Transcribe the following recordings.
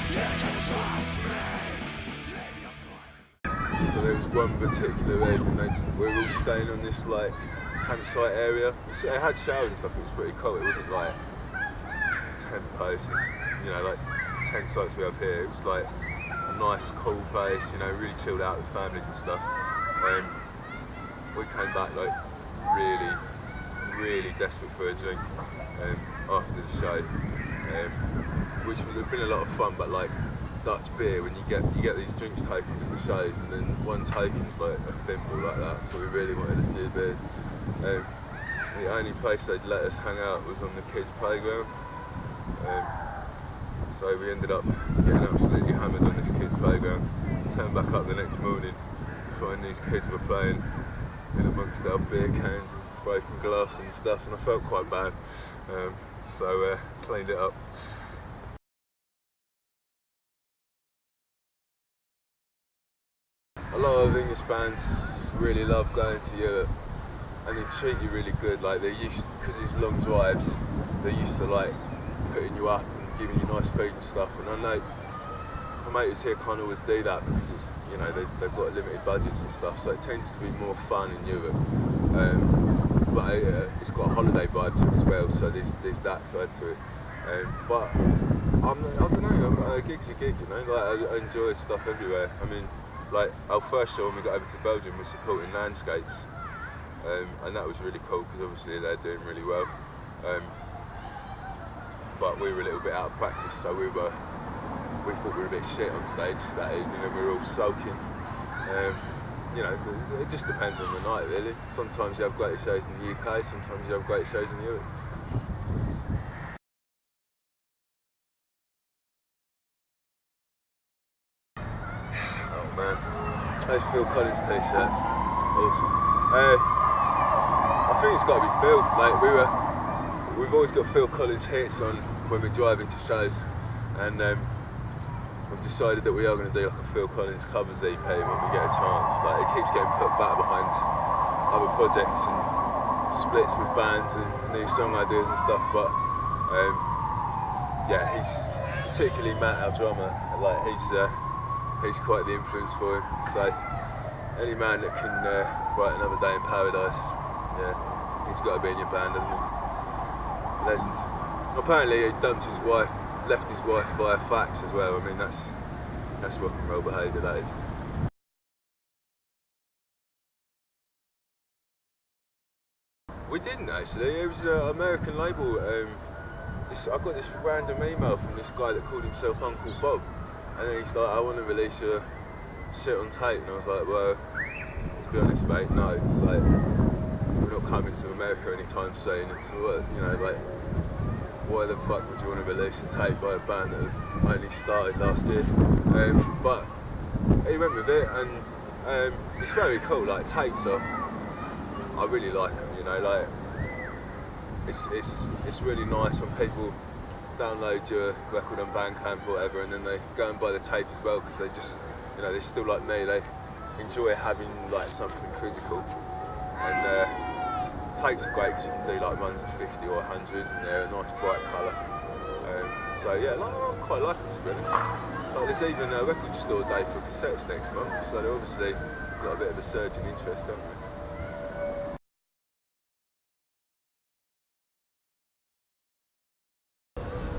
So there was one particular evening, we were all staying on this like campsite area. So it had showers and stuff, it was pretty cool. It wasn't like tent places, you know, like tent sites we have here. It was like a nice, cool place, you know, really chilled out with families and stuff. We came back like really desperate for a drink after the show, which would have been a lot of fun, but like Dutch beer, when you get these drinks tokens at the shows, and then one token's like a thimble like that, so we really wanted a few beers. The only place they'd let us hang out was on the kids' playground, so we ended up getting absolutely hammered on this kids' playground. Turned back up the next morning to find these kids were playing in amongst our beer cans and broken glass and stuff, and I felt quite bad, so cleaned it up. A lot of English bands really love going to Europe, and they treat you really good. Like they're used, because these long drives, they're used to like putting you up and giving you nice food and stuff. And I know promoters here can't always do that because it's, you know, they've got limited budgets and stuff. So it tends to be more fun in Europe, but it's got a holiday vibe to it as well. So there's that to add to it. But I don't know. A gig's a gig, you know. Like I enjoy stuff everywhere. I mean, like our first show when we got over to Belgium was supporting Landscapes, and that was really cool because obviously they're doing really well, but we were a little bit out of practice, so we thought we were a bit shit on stage that evening, and we were all sulking. You know, it just depends on the night really. Sometimes you have great shows in the UK, sometimes you have great shows in Europe. Man, those Phil Collins t-shirts, awesome. I think it's got to be Phil. Like we've always got Phil Collins hits on when we drive into shows, and we've decided that we are going to do like a Phil Collins covers EP when we get a chance. Like it keeps getting put back behind other projects and splits with bands and new song ideas and stuff. But yeah, he's particularly Matt, our drummer. Like he's quite the influence for him, so any man that can write Another Day in Paradise, yeah, he's got to be in your band, doesn't he? Legend. Apparently he dumped his wife, left his wife via fax as well. I mean, that's rock and roll behaviour, that is. We didn't actually, it was an American label. I got this random email from this guy that called himself Uncle Bob. And then he's like, I want to release your shit on tape. And I was like, well, to be honest, mate, no. Like, we're not coming to America anytime soon. So what, you know, like, why the fuck would you want to release a tape by a band that have only started last year? But he went with it, and it's very cool. Like, tapes are, I really like them, you know, like, it's really nice when people download your record on Bandcamp or whatever, and then they go and buy the tape as well, because they just, you know, they're still like me, they enjoy having like something physical. And tapes are great because you can do like ones of 50 or 100, and they're a nice bright colour. So yeah, like, I quite like them, to be honest. Like, there's even a record store day for cassettes next month, so they've obviously got a bit of a surge in interest, haven't they?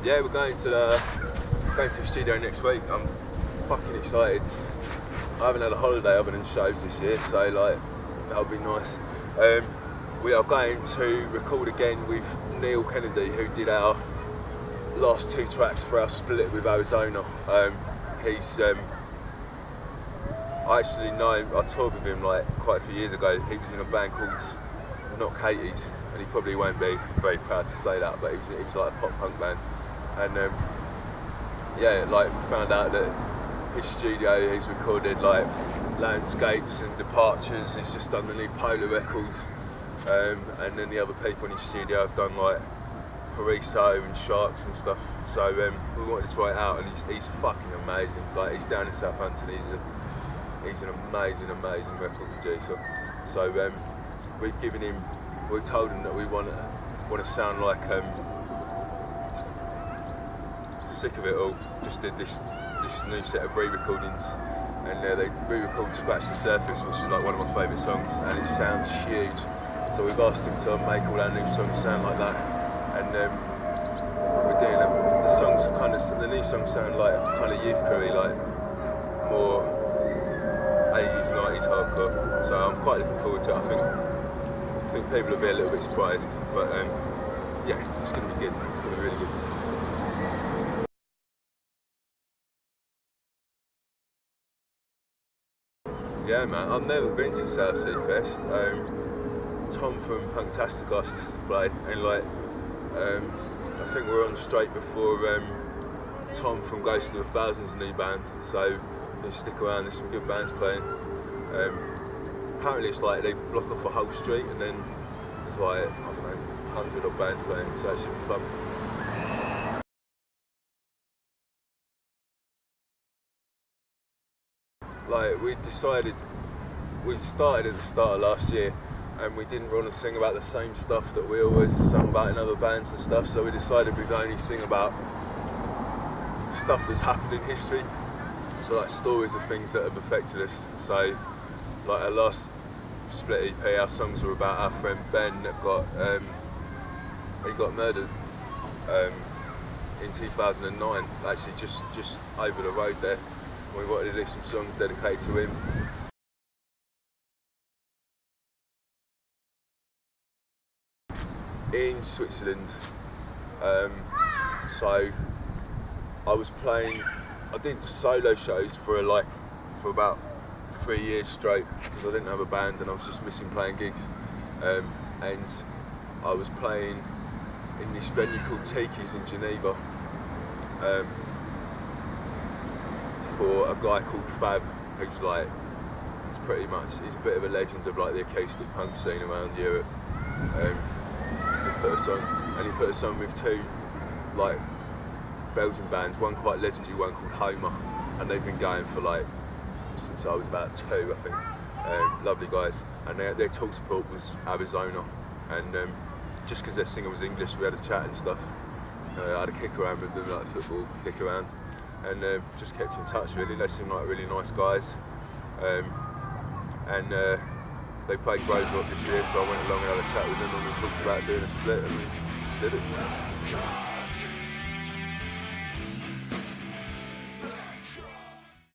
Yeah, we're going to the studio next week. I'm fucking excited. I haven't had a holiday other than shows this year, so like that'll be nice. We are going to record again with Neil Kennedy, who did our last two tracks for our split with Arizona. He's I actually know him. I toured with him like quite a few years ago. He was in a band called Not Katie's, and he probably won't be very proud to say that, but it was like a pop punk band. And yeah, like we found out that his studio, he's recorded like Landscapes and Departures, he's just done the new Polar records, and then the other people in his studio have done like Paraiso and Sharks and stuff. So we wanted to try it out, and he's fucking amazing. Like he's down in Southampton, he's an amazing record producer. So we've told him that we want to sound like sick of it all, just did this new set of re-recordings, and they re-recorded Scratch the Surface, which is like one of my favourite songs, and it sounds huge. So we've asked him to make all our new songs sound like that, and we're doing the songs the new songs sound like kind of youth crewy, like more 80s, 90s hardcore. So I'm quite looking forward to it. I think people will be a little bit surprised, but yeah, it's going to be good. It's going to be really good. Yeah, man, I've never been to Southsea Fest. Tom from Punktastic asked us to play, and like, I think we're on straight before Tom from Ghost of the Thousand's new band, so you stick around, there's some good bands playing. Apparently it's like they block off a whole street and then there's like, I don't know, 100 odd bands playing, so it should be fun. Like we started at the start of last year and we didn't want to sing about the same stuff that we always sung about in other bands and stuff, so we decided we'd only sing about stuff that's happened in history, so like stories of things that have affected us. So like our last split EP, our songs were about our friend Ben that got murdered in 2009, actually just over the road there. We wanted to do some songs dedicated to him. In Switzerland, so I did solo shows for about 3 years straight because I didn't have a band and I was just missing playing gigs, and I was playing in this venue called Tiki's in Geneva for a guy called Fab, who's a bit of a legend of like the acoustic punk scene around Europe. He put us on with two like Belgian bands, one quite legendary, one called Homer, and they've been going for like since I was about 2, I think. Lovely guys, and their tour support was Arizona, and just because their singer was English, we had a chat and stuff. I had a kick around with them, like football kick around, and just kept in touch really. They seemed like really nice guys, and they played Grove Rock this year, so I went along and had a chat with them and we talked about doing a split and we just did it.